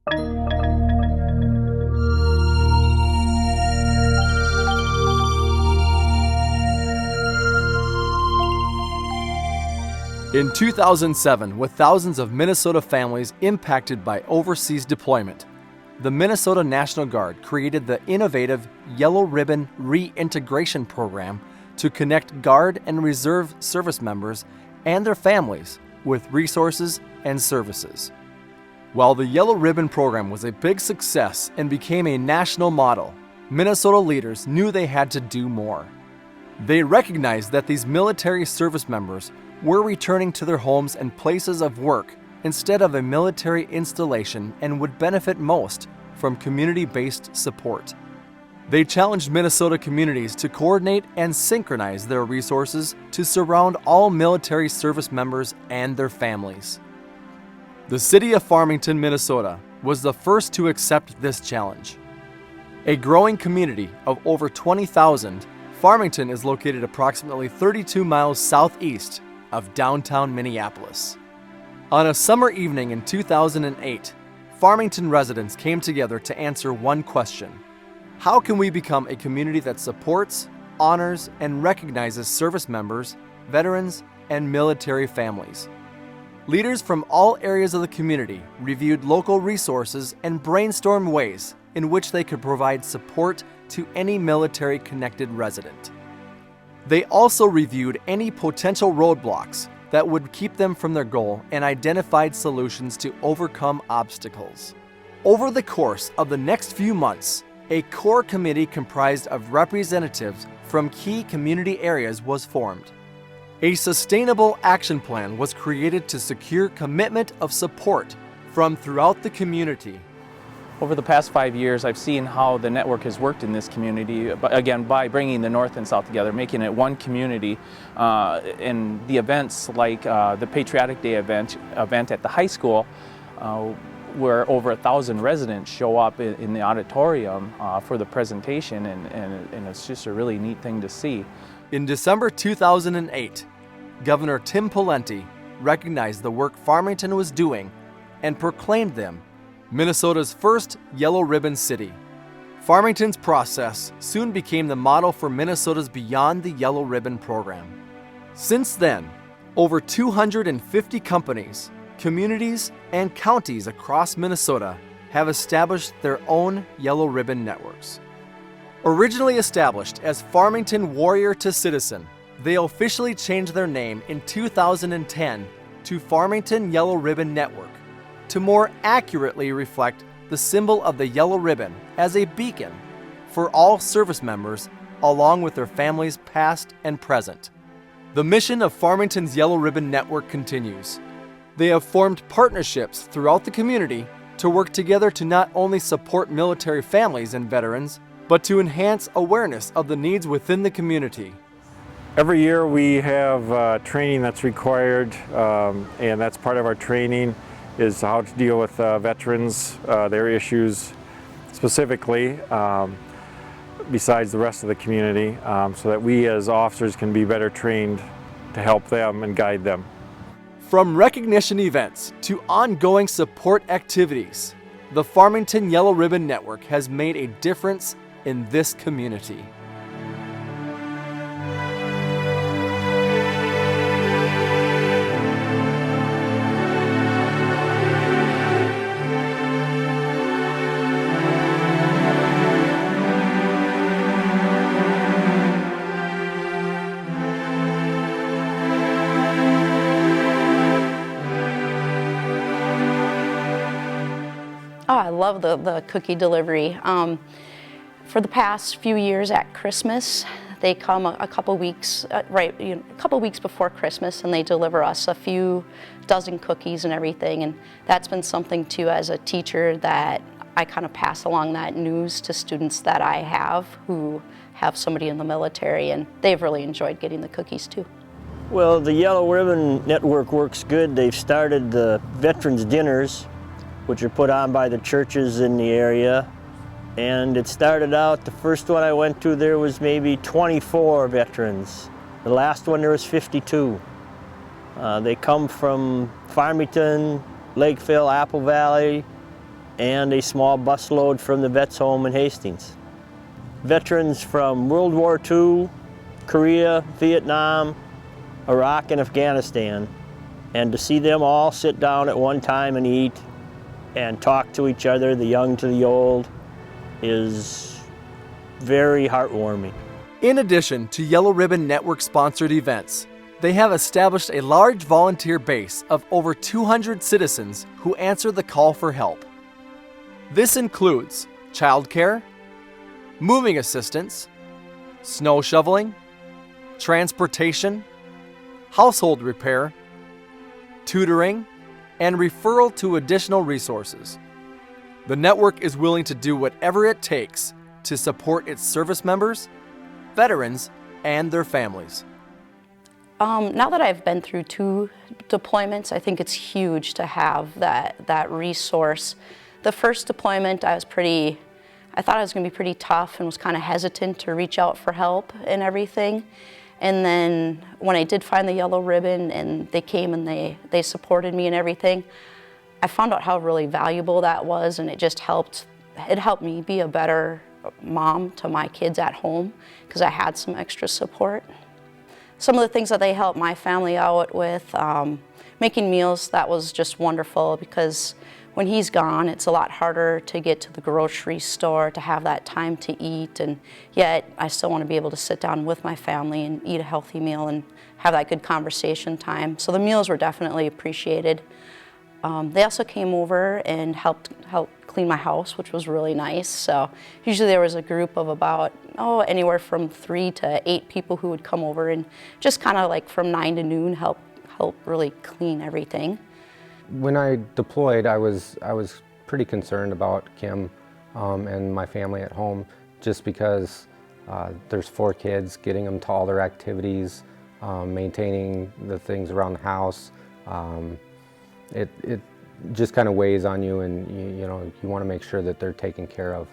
In 2007, with thousands of Minnesota families impacted by overseas deployment, the Minnesota National Guard created the innovative Yellow Ribbon Reintegration Program to connect Guard and Reserve service members and their families with resources and services. While the Yellow Ribbon program was a big success and became a national model, Minnesota leaders knew they had to do more. They recognized that these military service members were returning to their homes and places of work instead of a military installation and would benefit most from community-based support. They challenged Minnesota communities to coordinate and synchronize their resources to surround all military service members and their families. The city of Farmington, Minnesota, was the first to accept this challenge. A growing community of over 20,000, Farmington is located approximately 32 miles southeast of downtown Minneapolis. On a summer evening in 2008, Farmington residents came together to answer one question: how can we become a community that supports, honors, and recognizes service members, veterans, and military families? Leaders from all areas of the community reviewed local resources and brainstormed ways in which they could provide support to any military-connected resident. They also reviewed any potential roadblocks that would keep them from their goal and identified solutions to overcome obstacles. Over the course of the next few months, a core committee comprised of representatives from key community areas was formed. A sustainable action plan was created to secure commitment of support from throughout the community. Over the past 5 years, I've seen how the network has worked in this community, again, by bringing the North and South together, making it one community. And the events like the Patriotic Day event at the high school, where over 1,000 residents show up in the auditorium for the presentation, and it's just a really neat thing to see. In December 2008, Governor Tim Pawlenty recognized the work Farmington was doing and proclaimed them Minnesota's first Yellow Ribbon City. Farmington's process soon became the model for Minnesota's Beyond the Yellow Ribbon program. Since then, over 250 companies, communities, and counties across Minnesota have established their own Yellow Ribbon networks. Originally established as Farmington Warrior to Citizen, they officially changed their name in 2010 to Farmington Yellow Ribbon Network, to more accurately reflect the symbol of the yellow ribbon as a beacon for all service members along with their families past and present. The mission of Farmington's Yellow Ribbon Network continues. They have formed partnerships throughout the community to work together to not only support military families and veterans, but to enhance awareness of the needs within the community. Every year we have training that's required, and that's part of our training is how to deal with veterans, their issues specifically, besides the rest of the community, so that we as officers can be better trained to help them and guide them. From recognition events to ongoing support activities, the Farmington Yellow Ribbon Network has made a difference in this community. Oh, I love the cookie delivery. For the past few years at Christmas, they come a couple weeks, a couple weeks before Christmas, and they deliver us a few dozen cookies and everything. And that's been something too, as a teacher, that I kind of pass along that news to students that I have who have somebody in the military, and they've really enjoyed getting the cookies too. Well, the Yellow Ribbon Network works good. They've started the Veterans Dinners, which are put on by the churches in the area. And it started out, the first one I went to, there was maybe 24 veterans. The last one, there was 52. They come from Farmington, Lakeville, Apple Valley, and a small busload from the Vets Home in Hastings. Veterans from World War II, Korea, Vietnam, Iraq, and Afghanistan. And to see them all sit down at one time and eat and talk to each other, the young to the old, is very heartwarming. In addition to Yellow Ribbon Network sponsored events, they have established a large volunteer base of over 200 citizens who answer the call for help. This includes childcare, moving assistance, snow shoveling, transportation, household repair, tutoring, and referral to additional resources. The network is willing to do whatever it takes to support its service members, veterans, and their families. Now that I've been through 2 deployments, I think it's huge to have that resource. The first deployment, I thought I was going to be pretty tough and was kind of hesitant to reach out for help and everything. And then when I did find the Yellow Ribbon and they came and they supported me and everything, I found out how really valuable that was, and it just helped me be a better mom to my kids at home because I had some extra support. Some of the things that they helped my family out with, making meals, that was just wonderful because when he's gone, it's a lot harder to get to the grocery store, to have that time to eat, and yet I still want to be able to sit down with my family and eat a healthy meal and have that good conversation time. So the meals were definitely appreciated. They also came over and helped clean my house, which was really nice. So usually there was a group of about, anywhere from 3 to 8 people who would come over and just kind of like from 9 to noon help really clean everything. When I deployed, I was pretty concerned about Kim and my family at home, just because there's 4 kids, getting them to all their activities, maintaining the things around the house. It just kind of weighs on you, and you want to make sure that they're taken care of.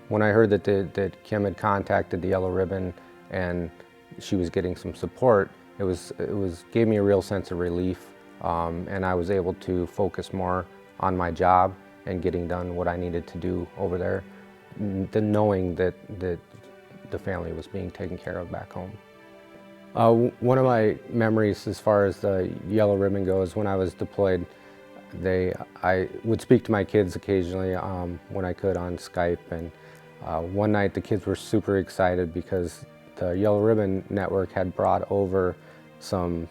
When I heard that Kim had contacted the Yellow Ribbon and she was getting some support, it gave me a real sense of relief, and I was able to focus more on my job and getting done what I needed to do over there, than knowing that the family was being taken care of back home. One of my memories as far as the Yellow Ribbon goes, when I was deployed, I would speak to my kids occasionally when I could on Skype, and one night the kids were super excited because the Yellow Ribbon Network had brought over some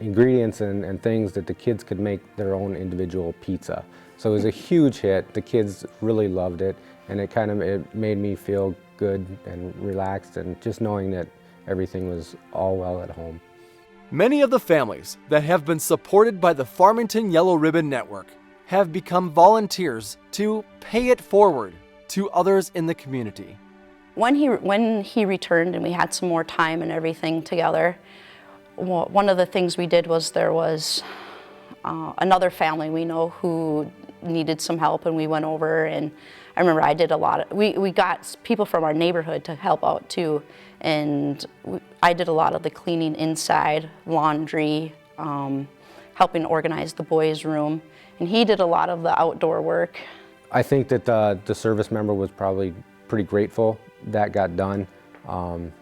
ingredients and things that the kids could make their own individual pizza. So it was a huge hit. The kids really loved it, and it made me feel good and relaxed, and just knowing that everything was all well at home. Many of the families that have been supported by the Farmington Yellow Ribbon Network have become volunteers to pay it forward to others in the community. When he returned and we had some more time and everything together, one of the things we did was there was another family we know who needed some help, and we went over, and I remember I did a lot of, we got people from our neighborhood to help out too, and I did a lot of the cleaning inside, laundry, helping organize the boys' room, and he did a lot of the outdoor work. I think that the service member was probably pretty grateful that got done,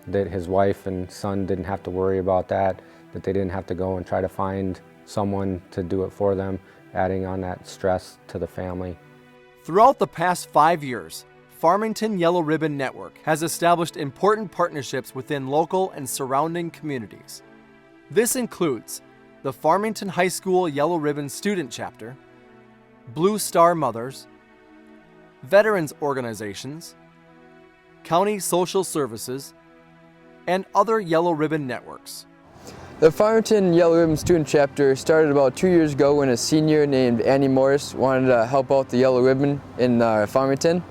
that his wife and son didn't have to worry about that they didn't have to go and try to find someone to do it for them, adding on that stress to the family. Throughout the past 5 years, Farmington Yellow Ribbon Network has established important partnerships within local and surrounding communities. This includes the Farmington High School Yellow Ribbon Student Chapter, Blue Star Mothers, veterans organizations, county social services, and other Yellow Ribbon networks. The Farmington Yellow Ribbon Student Chapter started about 2 years ago when a senior named Andy Morris wanted to help out the Yellow Ribbon in Farmington.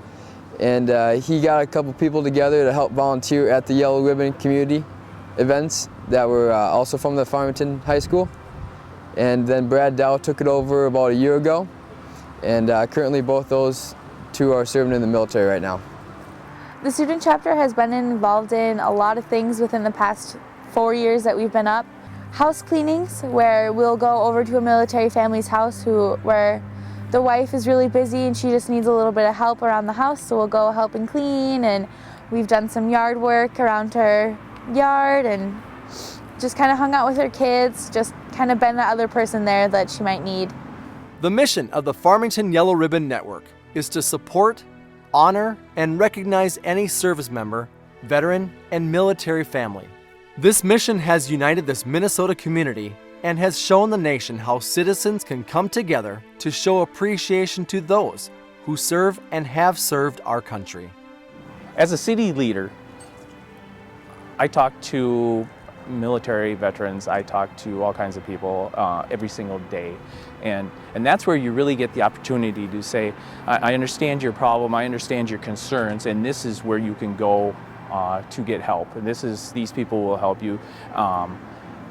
And he got a couple people together to help volunteer at the Yellow Ribbon community events that were also from the Farmington High School. And then Brad Dow took it over about a year ago. And currently both those two are serving in the military right now. The student chapter has been involved in a lot of things within the past 4 years that we've been up. House cleanings, where we'll go over to a military family's house where the wife is really busy and she just needs a little bit of help around the house, so we'll go help and clean, and we've done some yard work around her yard and just kind of hung out with her kids, just kind of been the other person there that she might need. The mission of the Farmington Yellow Ribbon Network is to support, honor, and recognize any service member, veteran, and military family. This mission has united this Minnesota community and has shown the nation how citizens can come together to show appreciation to those who serve and have served our country. As a city leader, I talk to military veterans, I talk to all kinds of people every single day. And that's where you really get the opportunity to say, I understand your problem, I understand your concerns, and this is where you can go to get help. And these people will help you.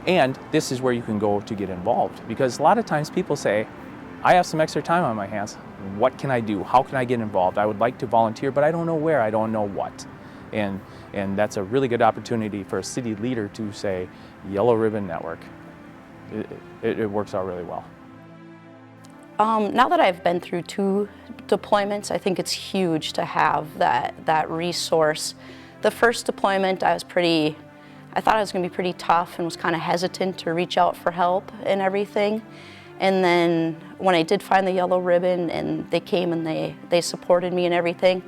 And this is where you can go to get involved. Because a lot of times people say, I have some extra time on my hands. What can I do? How can I get involved? I would like to volunteer, but I don't know where, I don't know what. And that's a really good opportunity for a city leader to say, Yellow Ribbon Network. It works out really well. Now that I've been through 2 deployments, I think it's huge to have that resource. The first deployment, I thought it was going to be pretty tough and was kind of hesitant to reach out for help and everything. And then when I did find the Yellow Ribbon and they came and they supported me and everything,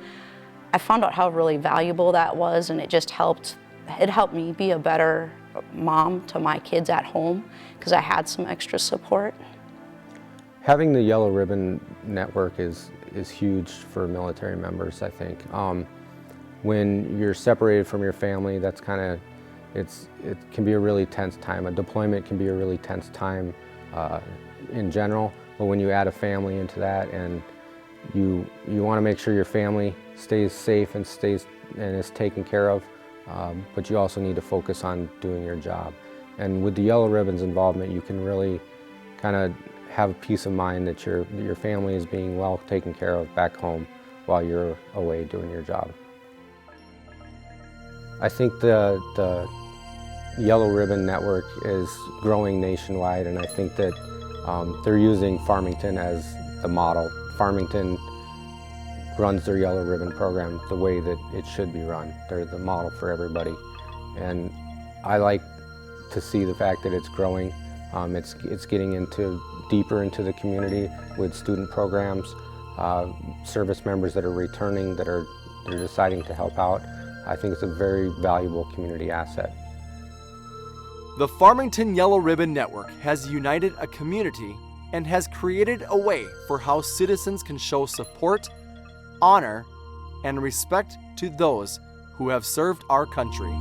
I found out how really valuable that was, and it helped me be a better mom to my kids at home because I had some extra support. Having the Yellow Ribbon Network is huge for military members, I think. When you're separated from your family, that's it can be a really tense time. A deployment can be a really tense time in general, but when you add a family into that, and you want to make sure your family stays safe and is taken care of, but you also need to focus on doing your job. And with the Yellow Ribbon's involvement, you can really kind of have a peace of mind that your family is being well taken care of back home while you're away doing your job. I think the Yellow Ribbon Network is growing nationwide, and I think that they're using Farmington as the model. Farmington runs their Yellow Ribbon program the way that it should be run. They're the model for everybody. And I like to see the fact that it's growing. It's getting deeper into the community with student programs, service members that are returning, they're deciding to help out. I think it's a very valuable community asset. The Farmington Yellow Ribbon Network has united a community and has created a way for how citizens can show support, honor, and respect to those who have served our country.